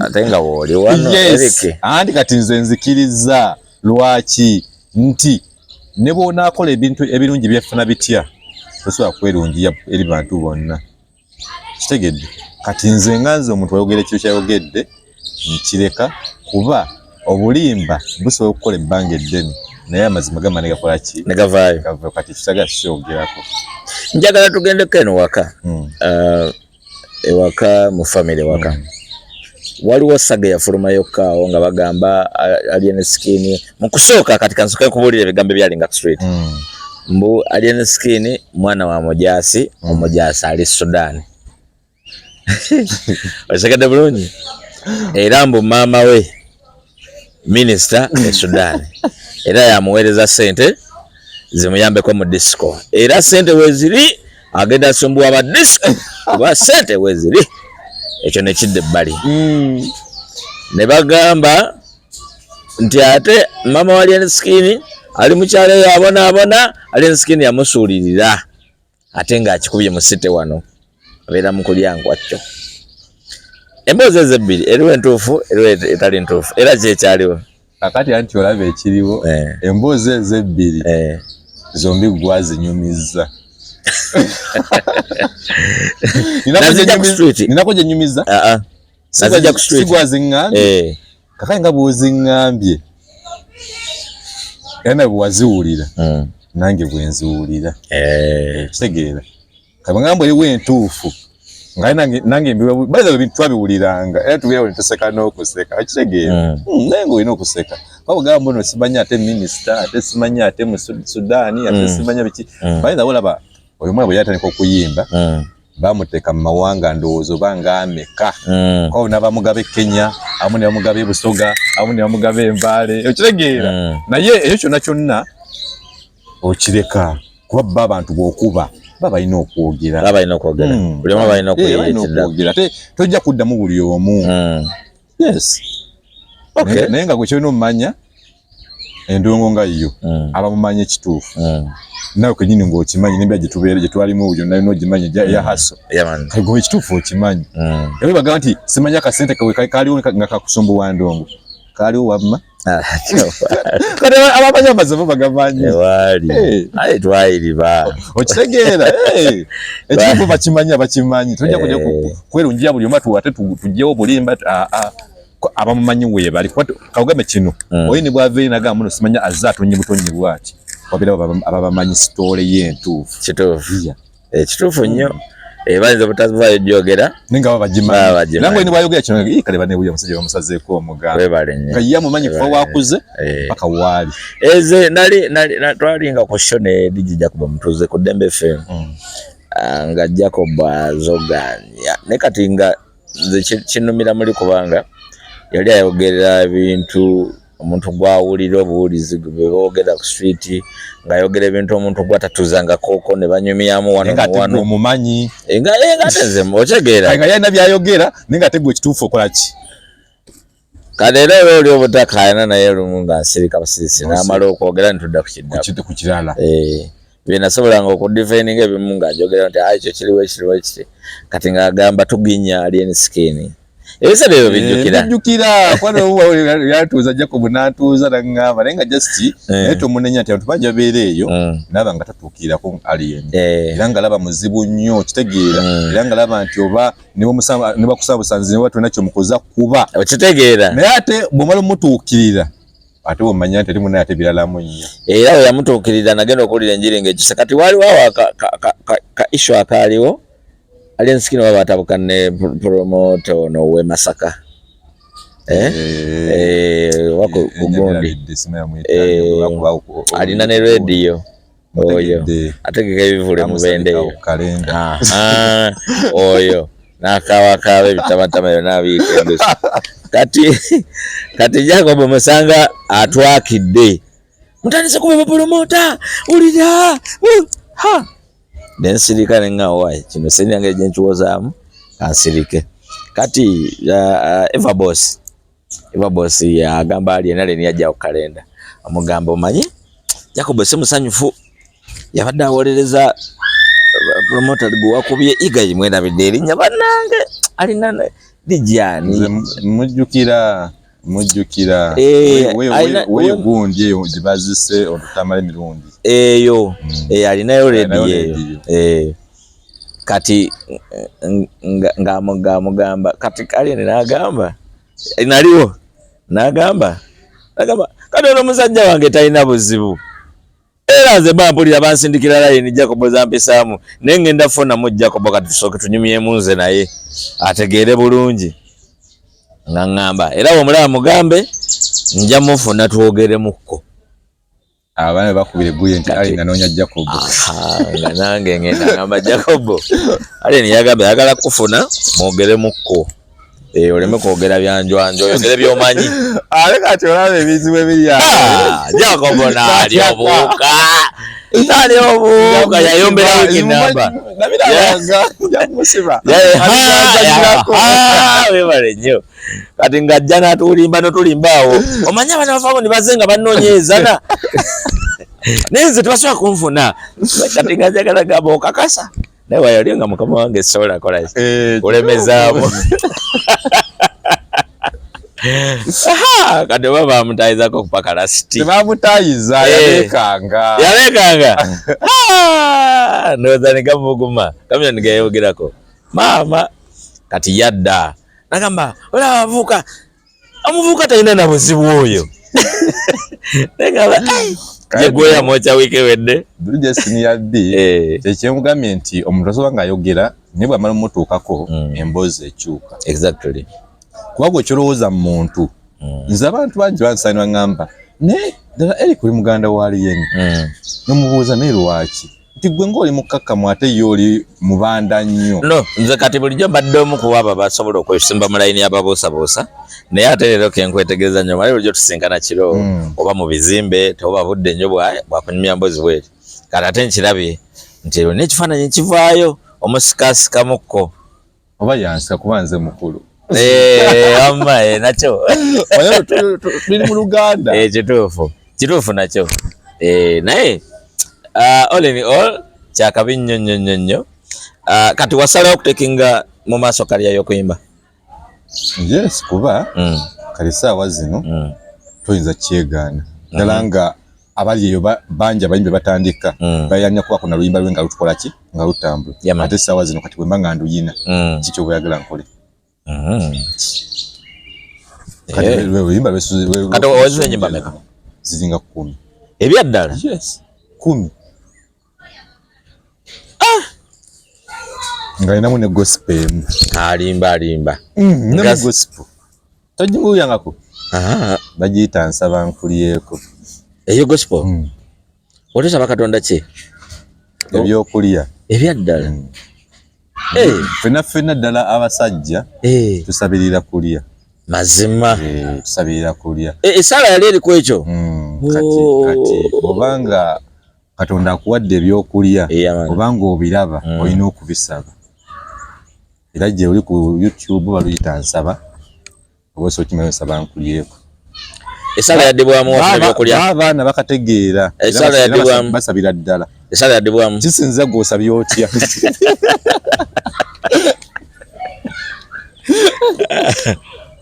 Atenga woli wano Eric. Andi kati nze nzikiriza lwaki nti ne bona akola ebintu ebirungi byefuna bitya. Tosobola kwerungiya eri bantu bonna. Kitegedde. Kati nze nganze omuntu ayogera ekyo kyayogedde nkireka kuba obulimba busobola okukola ebbanga eddene naye amazima gama negakola ki negavaayo kati kisaga kyogerako. Njagala tugendeko eno waka ewaka mu family waka waliwo saga yafulumayo kaawo nga bagamba Alien Skin mu kusooka kati kansoka kubuulira ebigambo byalinga straight mbu Alien Skin mwana wa Mujaasi Omujaasi ali Sudan osakadde bulungi era mbu maama we minister e Sudan era yamuweereza sente zimuyambeko mu disco era sente weziri agenda asumbuwa aba disco kuba sente weziri ekyo nekidde ebbali ne bagamba nti ate mama wa Alien Skin ali mukyalo yabonaabona Alien Skin yamusuulirira ate ng'akikubye mu site wano abeera mu kulyangwakyo. Emboozi ebbiri eriwo entuufu eriwo etali ntuufu era kyekyaliwo kakati anti olaba ekiriwo emboozi ebbiri zombi gwazinyumiza ninako gye nyumiza nazijja ku street sigwaziŋŋambye kakati nga bw'oziŋŋambye era nawe bwewaziwulira nange bwenziwulira kitegeera kabangamba eriwo entuufu nange baza ebintu twabiwuliranga era tubeera bwe tuseka n'okuseka kitegeera naye nga olina okuseka bagamba ono simanyi ate minisita ate simanyi ate mu Sudaani ate simanyi biki bayinza olaba oyo mwana bwe yatandika okuyimba bamuteeka mu mawanga ndowooza oba ng'ameka kwawo n'abamugaba e Kenya abamu ne bamugaba e Busoga abamu ne bamugaba e Mbale okitegeera naye ekyo kyonna kyonna okireka kuba bba abantu bw'okuba balina okwogera buli omu balina okwogera tojja kuddamu buli omu yes naye nga gwe kyolina omumanya endongo nga yo abamumanya ekituufu nawe kenyini ng'okimanyi n'embira gye twalimu obyo nayo n'ogimanyi ya haso gwe ekituufu okimanyi era bagamba nti simanyi akasente kaliwo nga kakusumbuwa ndongo kaliwo wamma kati abamanyi amazima bagamanyi aye twayiriba okitegeera ekituufu bakimanyi tojja kujja kwerungira buli omu ate tugyewo bulimba abamumanyi weebali kagambe kino oyini bwava nagamba muno simanya azze atonye butonyi bwati wabira ababamanyi sitoole y'entuufu ekituufu nnyo bayinza obutavaayo gyogera naye nga babagimanyi nange oyini bwayogera kino kale banebuya omusajja bamusazeeko omugambo nga ye amumanyi kufa waakuze paka waali eze twalinga ku show ne DJ Jacob mutuuze ku Dembe FM nga Jacob azoganya ne kati nga nze kinumira muli kubanga yali ayogerera ebintu omuntu gwawulira obuwulizi bwe boogera ku street ng'ayogera ebintu omuntu gw'atatuzanga kooko ne banyumyamu wano omumanyi nga nze otegeera nga yalina byayogera naye nga tegwa ekituufu okola ki kale era oba oli obutakayana naye lumu nga nsirika busirisi n'amala okwogera nitudda ku kirala bye nasobolanga okudifaininga ebimu ng'ajogera nti ekyo kiriwo ekiti kati ng'agamba tuginya Alien Skin ebisebe ebyo bijjukira yatuuza Jacob n'atuuza n'aŋŋamba naye nga just naye tomunenya nti abantu bajja beera eyo naba nga tatuukirako Alien era nga laba muzibu nnyo kitegeera era nga laba nti oba ne bakusaba busanzi ne batona kyomukoza kuba okitegeera naye ate bw'omala omutuukirira ate bw'omanya nti eri munaye ate biralamu nnyo era we yamutuukirira nagenda okuwulira enjiri ng'ekisa kati waaliwo awo ka issue akaaliwo Alien Skin baba batabuka ne promoter ono we Masaka wako kugundi alina ne radio oyo ategeka ebivule mu bende oyo nakawakawa ebitamatama yona biikendo kati Jacob musanga atwakidde mutandise kuba promoter ulira densirika nenga wai kino senya ngeje nchuwozaamu kansirike kati Eva Boss ya gamba ali nale ni ajja okalenda amugamba omanyi Jacob semusanyufu yabadde awolereza promoter gwa kubye iga yimwena bideri nya banange alina dijani mujjukira weyo gundi eyo gibazise otutamala emirundi eyo alinayo rediyo kati ngamugamba kati kali n'agamba naliwo n'agamba kati ono musajja wange talina buzibu era nze bampulira bansindikira layini Jacob zampisaamu naye ngenda funamu Jacob kati tusooke tunyumyemu nze naye ategeere bulungi nga ngamba era omulaba mugambe nja mufuna twogeremukko abaana bakubire guye nti ali nga noonya Jacob nga nange ngenda ngamba Jacob ali niyagamba yagala kufuna mwogeremukko oleme kwogera byanjwanjo oyogere byomanyi ale kati olaba ebizibu ebiri Jacob naali obuuka yayombera wikinamba webale nnyo kati ng'ajja n'atulimba notulimbaawo omanyi abana bavaamu nibaze nga banoonyeezana naye nze tebasobola kunfuna kati ng'ajagala gamba okakasa naye wayoli nga mukama wange sobola kola kulemezaamu kati oba bamutayizako kupaka lasiti tebamutayiza yalekanga ndowooza nigamuguma kamya nigayogerako maama kati yadda nagamba olaba omuvubuka talina na buzibu oyo yegweya mocha wiiki ewedde kyekyemugambye nti omuntu asobola ng'ayogera naye bw'amala mumutuukako emboozi ekyuka exactly kuba gwe kyolowooza mu muntu nze abantu bangi bansaanira ngamba naye ddala Eric oli muganda wa Alien nomubuuza naye lwaki nti gwe ng'oli mukkakkamu ate ye oli mubanda nnyo no nze kati bulijjo mbadde omu ku abo basobola okwesimba mu layini y'ababuusabuusa naye ate leero kenkwetegereza nnyo mali bulijjo tusinkana kiro oba mu bizimbe teoba budde nnyo bwakunyumya mboozi bweti kati ate nkirabye nti ero n'ekifaananyi kivaayo omusikaasikamukko oba yansika kuba nze mukulu amma nakyo tuli mu Luganda kituufu nakyo naye all in all kyakabi nnyo kati wasalawo okutekinga mu maaso kalya y'okuyimba yes kuba kali saawa zino toyinza kyegaana ddala nga abali eyo bangi abayimbi batandika bayanya kuba kuna luyimba lwe nga lutukola ki nga lutambula ate saawa zino kati bwemba nga nduyina kiki obweyagala nkole kati owezza ennyimba meka ziringa 10 ebyaddala yes 10 nga inamu ne gospel emu alimba ne gospel tojinguyangako bagiyita nsaba nkulyeko eyo gospel otesaba Katonda ki ebyokulya ebyaddala fena ddala abasajja tusabirira kulya mazima tusabirira kulya esaala yali eri ku ekyo kati obanga Katonda akuwadde ebyokulya obanga obiraba olina okubisaba era gye oli ku YouTube baluyita nsaba obwese okimanyi nsaba nkulyeko esaala yaddibwamu ebyokulya abaana bakategeera esaala yaddibwamu basabira ddala esaala yaddibwamu kisinza gw'osabye otya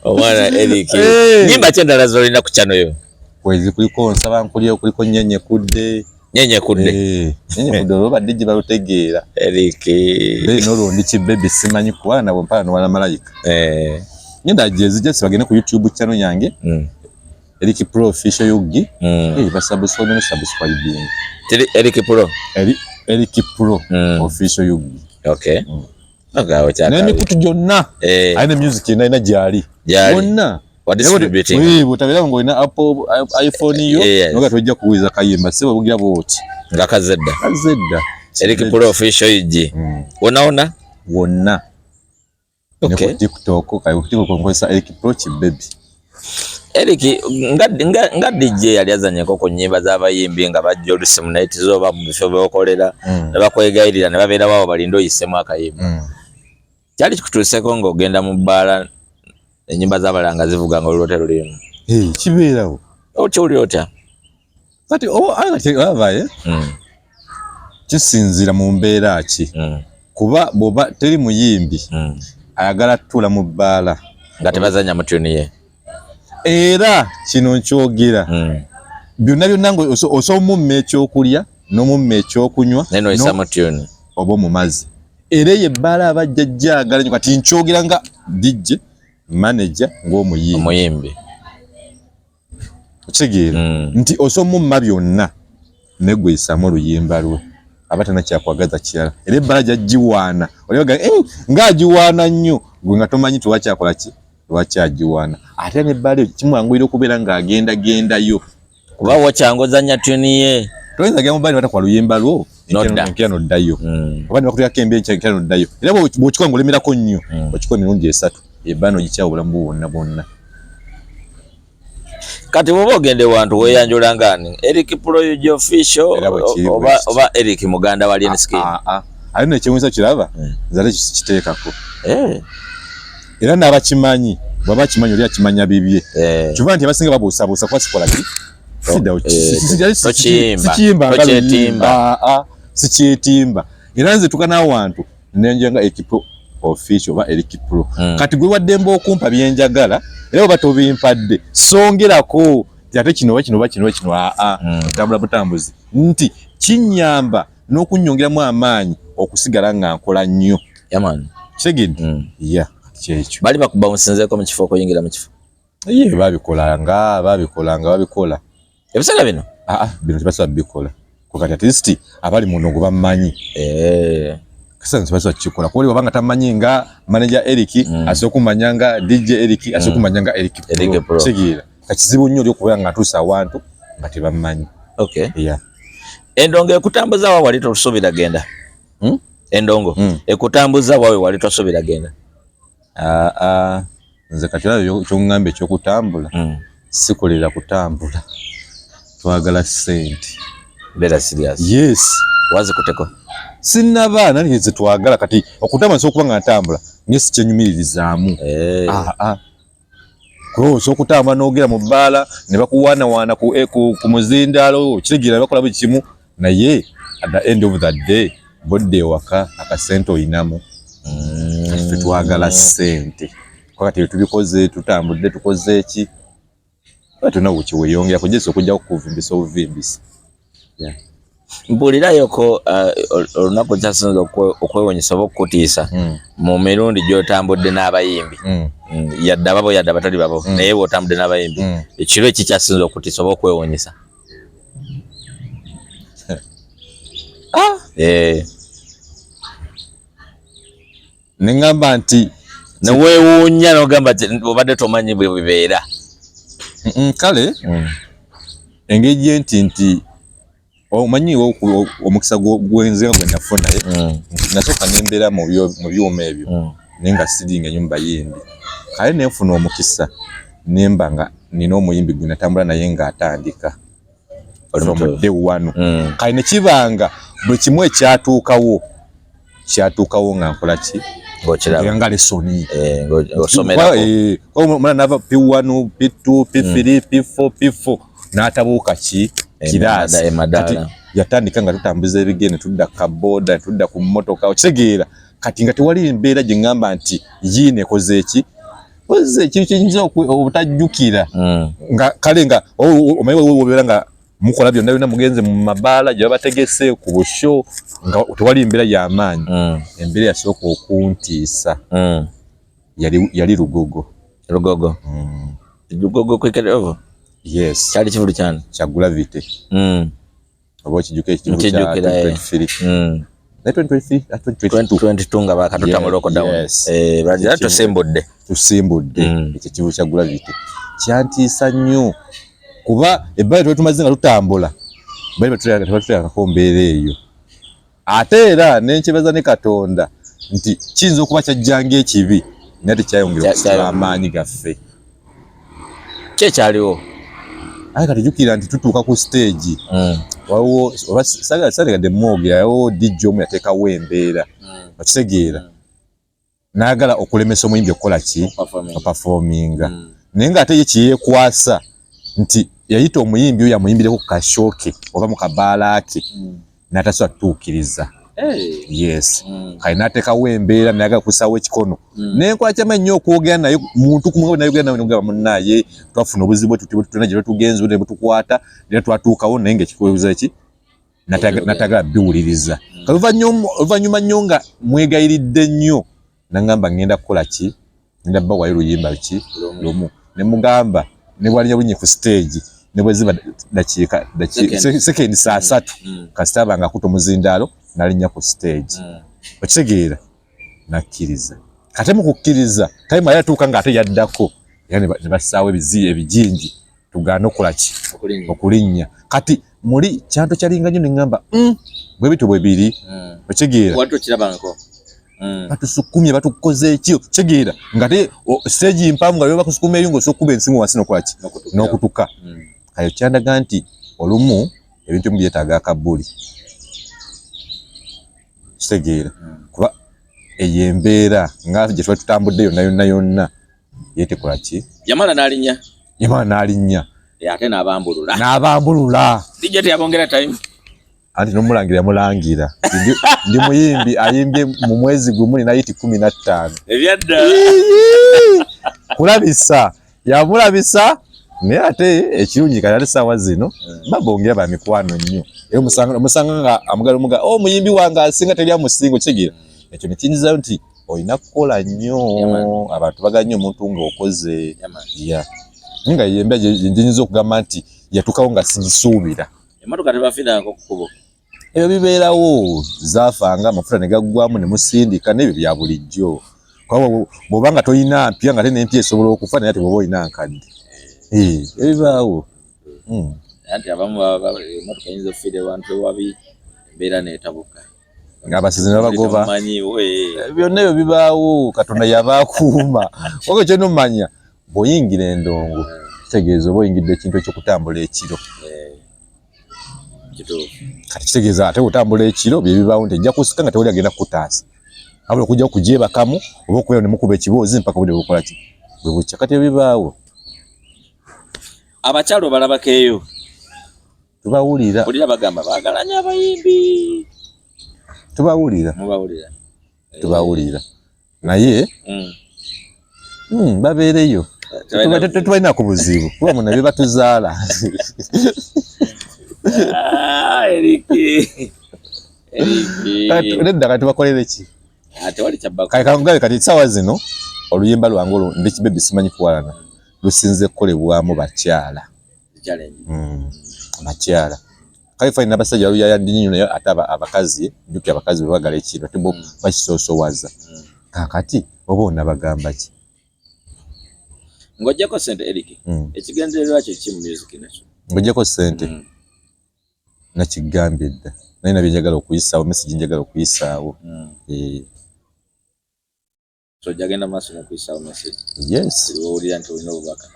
omwana Eric nyimba ki endala zolina ku channel yo kwezi kuliko nsaba nkulyeko kuliko nyenye kudde olwobadde gye balutegeera Eric n'olwondi kibebi simanyi kuba nabo mpala nowala malayika ngenda gyezijasi bagende ku YouTube channel yange Eric Pro official yugi basubscribe no subscribing Eric Pro official yugi okay agawo cyane n'emikutu gyonna ayina music ina gyali bonna butabera ngo ina Apple iPhone yo noga tojja kuwiza kayimba sebo bugira bwoti nga kazedda Eric Pro official yugi wona okay TikTok kayo TikTok nkwesa Eric Pro baby Eric nga DJ yali azanyeko ku nnyimba z'abayimbi nga bajja olusimu naye tizoba mu bifo byokolera ne bakwegayirira ne babeera bawo balinde oyisemu akayimba kyali kikutuuseko ng'ogenda mu bbaala ennyimba z'abalanga zivuga nga oluloote lulimu kibeerawo okiwulira otya kati abaye kisinziira mu mbeera ki kuba bw'oba teri muyimbi ayagala tula mu bbaala nga tebazanya mu tune ye era kino nkyogera byonna ngo osomumma ekyokulya n'omumma ekyokunywa neno isa mu tune oba mu mazzi era ye bbaala abajjajja agala nnyo kati nkyogera nga DJ manager ng'omuyimbi kitegeera nti osomumma byonna negweyisamu oluyimba lwe aba tannakyakwagaza kirala era ebbala gyaggiwaana olyoga ng'agiwaana nnyo gwe nga tomanyi tiwakyakola ki tiwakyagiwaana ate n'ebbala eyo kimwanguyira okubeera ng'agendagendayo kuba wakyangozanya tuni ye toyinza genda mu bbala nebatakola luyimba lwo enkya noddayo oba nebakuteekako embi enkya noddayo era bw'okikola ng'olemerako nnyo okikola emirundi 3 ebbala n'ogikyawa obulamu bwonna bwonna. Kati bwoba ogende wantu weyanjula ngani Eric Pro official oba Eric Muganda wa LNSK ali nekyewunza kiraba nzale kiteekako era n'abakimanyi bwaba kimanyi oli akimanya bibye kiva nti abasinga babuusabuusa kuba sikola ki sikyetimba era nze tukana wantu nenjenga Eric Pro official oba Eric Pro kati gwe waddemba okumpa byenjagala era oba tobimpadde songerako ate kino tambula butambuzi nti kinyamba n'okunnyongeramu amaanyi okusigala nga nkola nnyo kitegedde kyekyo bali bakuba musinzeeko mu kifo okuyingira mu kifo ye babikola ebiseera bino bino tebasobola bikola kati at least abali muno gwe bamanyi kasa nsibaso kikola kuba wabanga tamanyi nga manager Eric asokumanya nga DJ Eric asokumanya nga Eric Pro kigira kakizibu nnyo okubeera nga atuusa awantu nga tebamanyi endongo ekutambuza wa wali tosuubira genda endongo ekutambuza wawe wali tosuubira genda nze kati kyongamba ekyokutambula sikolera kutambula twagala sente beera serious wazi kuteko sinaba nani ze twagala kati okutambula sokuba nga ntambula ngesi kyenyumirizaamu so okutambula n'ogera mu bbaala ne bakuwaanawaana ku muzindaalo kitegeera bakola buli kimu naye at the end of the day bodde ewaka akasente oyinamu ffe twagala sente kakati tubikoze tutambudde tukoze eki batuna kukiweyongera kugeza okujja kukuvimbisa obuvimbisa mpulirayoko olunaku kyasinza okwewonyesa oba okukutiisa mu mirundi gy'otambudde n'abayimbi yadde ababo yadde abatali babo naye bw'otambudde n'abayimbi ekiro eki kyasinza okukutiisa oba okwewonyesa neŋŋamba nti neweewuunya n'ogamba nti obadde tomanyi bwe bibeera kale engeri gyenti omanyi omukisa gwenze gwe nafuna nasooka nembeera mu byuma ebyo naye nga siringa ennyumba yimbi kale nenfuna omukisa nemba nga nina omuyimbi gwe natambula naye ng'atandika from day one kale nekibanga buli kimu ekyatuukawo nga nkola ki nga lesoni omwana nava P1 P2 P3 P4 P4 n'atabuuka ki kiraasi yatandika nga tutambuza ebigere tudda kaboda tudda ku mmotoka okitegeera kati nga tewali mbeera gye ŋŋamba nti yiine ekoze eki koze ekintu kyenyinza obutajjukira nga kale nga omanyi obeera nga mukola byonna mugenze mu mabaala gye babategese ku busho nga tewali mbeera y'amaanyi embeera yasooka okuntiisa yali lugogo kwikerevo kyali kivulu kyani kya Gravity oba okijuka ekivulu kya 2022 nga bakatutambulako tusimbudde ekyo ekivulu kya Gravity kyantiisa nnyo kuba ebbali twetumaze nga tutambula bali batulekako mbeera eyo ate era nenkyebaza ne Katonda nti kiyinza okuba kyajjanga ekibi naye tekyayongera okusala amaanyi gaffe kyekyaliwo aye kati jukira nti tutuuka ku stage waliwo oba sagadde mwogerawo DJ omu yateekawo embeera okitegeera n'agala okulemesa omuyimbi okukola ki performinga naye ng'ate ye kyeyeekwasa nti yayita omuyimbi oyo amuyimbireko ku kashooke oba mu kabaala ke n'atasobola tutuukiriza Yes. Kaina teka wembeera nayaga kusawo ekikono. Nenkola kyama nnyo okwogera naye muntu kumwe nayogera naye munnaye twafuna obuzibu tutuna gye tugenze ne butukwata ne twatuukawo naye ng'ekikubuuza eki natagala biwuliriza. Oluvannyuma nnyo nga mwegayiridde nnyo nangamba ngenda kukola ki ngenda bawayo luyimba ki lumu ne mugamba ne bwalinya bunye ku stage ne bweziba dakiika sekendi saa 3 kasita banga akuta omuzindaalo nalinya ku stage okitegeera nakkiriza kate mu kukkiriza time ayatuuka nga ate yaddako yani ne basaawo ebijinji tugaana okukola ki okulinnya kati muli kyanto kyalinga nnyo ne ngamba bwe bityo bwe biri okitegeera batusukumye batukoze ekyo kitegeera nga te stage mpamu nga yoba kusukuma eyungo osokuba ensimu wansi nokola ki n'okutuka kayo kyandaga nti olumu ebintu byetaaga akabuli kitegeera kuba eyembeera nga gye tuba tutambudde yonna yetekola ki yamala n'alinnya ate n'abambulula dijja teyabongera time anti n'omulangira yamulangira ndi muyimbi ayimbye mu mwezi gumu nina yiti 15 ebyadda kulabisa yamulabisa naye ate ekirungi kati ate saawa zino babongera ba mikwano nnyo era omusanga nga amugala omuyimbi wange asinga teri amusinga okitegeera ekyo nekiyinza nti olina kukola nnyo abantu bagala nnyo omuntu ng'okoze nga yembe gyeyinza okugamba nti yatuukawo nga sigisuubira emmotoka tebafiirangako ku kkubo ebyo bibeerawo zaafanga amafuta ne gaggwamu ne musindika n'ebyo bya bulijjo bw'oba nga tolina mpya nga te n'empya esobola okufa naye ate bw'oba olina nkadde ebibaawo anti abamu emmotoka eyinza okufiira ewantu ewabi embeera n'etabuka ng'abasizi ne babagoba byonna ebyo bibaawo Katonda yabaakuuma wabula kyo nomanya bw'oyingira endongo kitegeeza oba oyingidde ekintu eky'okutambula ekiro kati kitegeeza ate otambula ekiro bye bibaawo nti ejja kusika nga tewali agenda kukutaasa wabula okujja kugyebakamu oba okubeera ne mukuba ekiboozi mpaka budde bukola ki bwe bukya kati ebibaawo abakyalo balabako eyo tubawulira bagamba baagalanya abayimbi tubawulira naye babeereyo tetubalina ku buzibu kuba muna bye batuzaala nedda kati tubakolere ki kati saawa zino oluyimba lwange ndikibebi simanyi kuwalana lusinze kukolebwamu bakyala kale faina abasajja luyaya ndinyo naye ate abakazi njuki abakazi bebagala ekiro ate bo bakisoosowaza kakati oba onabagamba ki ng'ojjako ssente Eric ekigendererwa kyo ki mu music nakyo ng'ojjako ssente nakigambye dda naye nabyo njagala okuyisaawo message njagala okuyisaawo so jagenda maaso n'okuyisaawo message yes owulira nti olina obubaka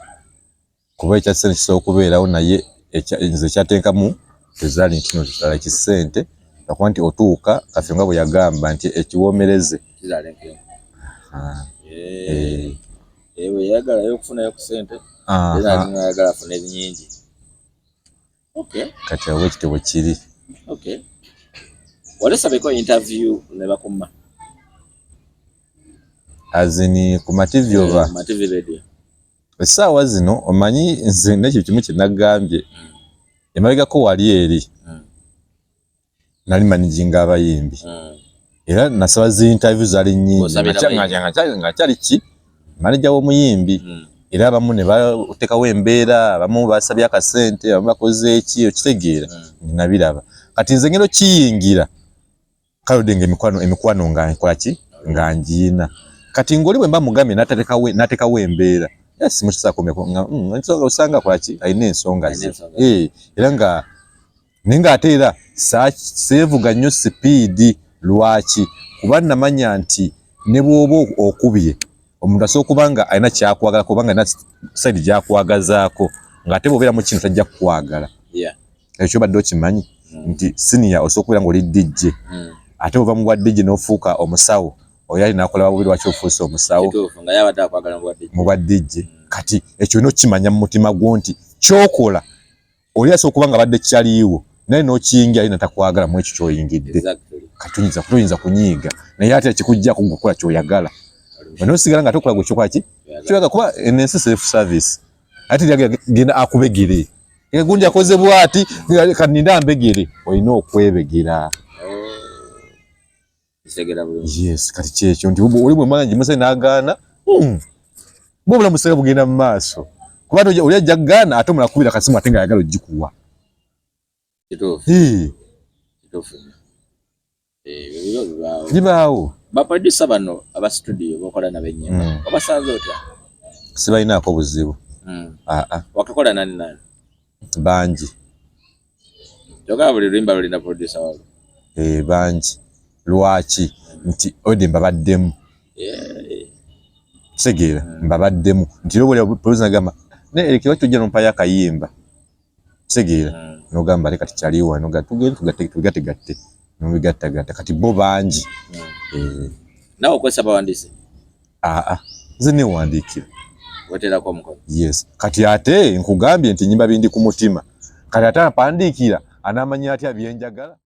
kuba ekya ssente kisobola okubeerawo naye nze ekyateekamu tezaali ntino kitala kisente akuba nti otuuka Kafyu nga bwe yagamba nti ekiwoomereze ewe yagalayo okufunayo ku ssente era nayagala afuna ebinyingi kati awo ekitebo kiri walesabeko interview ne bakuma azini ku mativi oba mativi radio essaawa zino omanyi nze nekyo kimu kye nagambye emabegako wali eri nali manijinga abayimbi era nasaba zi interview zali nnyingi nga kyali ki manija w'omuyimbi era abamu ne bateekawo embeera abamu basabye akasente abamu bakoze eki okitegeera nabiraba kati nze ngero kiyingira kalodenga emikwano nga nkola ki nga njiina kati ng'oli bwe mba mugambye n'ateekawo embeera simukisakomeko osanga kola ki alina ensonga ze era nga naye ng'ate era seevuga nnyo sipiidi lwaki kuba namanya nti ne bw'oba okubye omuntu asobola okuba nga alina kyakwagala kubanga alina sayidi gyakwagazaako ng'ate bw'obeera mu kino tajja kukwagala ekyo badde okimanyi nti siniya osobola okubeera ng'oli DJ ate bw'ova mu bwa DJ n'ofuuka omusawo oyo ali n'akola bubiri lwaki ofuuse omusawo mu bwa DJ kati ekyo n'okimanya mu mutima gwo nti kyokola oli asobola okuba nga badde kyaliiwo naye n'okiyingira alina takwagala mu ekyo ky'oyingidde tuyinza kunyiiga naye ate kikujja kukola kyoyagala bano sigala nga tokola gwe chokwaki kyoyaga kuba enensi self service ate genda akubegere gundi akoze bwati kaninda ambegere olina okwebegera yes kati kyekyo nti oli bwe mangi muse n'agaana bwobula musega bugenda mu maaso kuba oli ajja kugaana ate omulakubira kasimu ate nga ayagala ogikuwa bibaawo baproducer bano aba studio bakola n'abennyimba obasanze otya sibalinaako buzibu wakakola nani bangi kyokka buli luyimba lulina producer walo bangi lwaki nti odi mbabaddemu kitegeera mbabaddemu nti lobole producer agamba ekiwa kyojja nompayo akayimba kitegeera nogamba leka tikyaliwa tugatte nobigattagatta kati bo bangi nawe okwesa bawandiise nze newandiikira weterako omukono yes kati ate nkugambye nti nyimba bindi ku mutima kati ate ampandiikira anaamanya atya byenjagala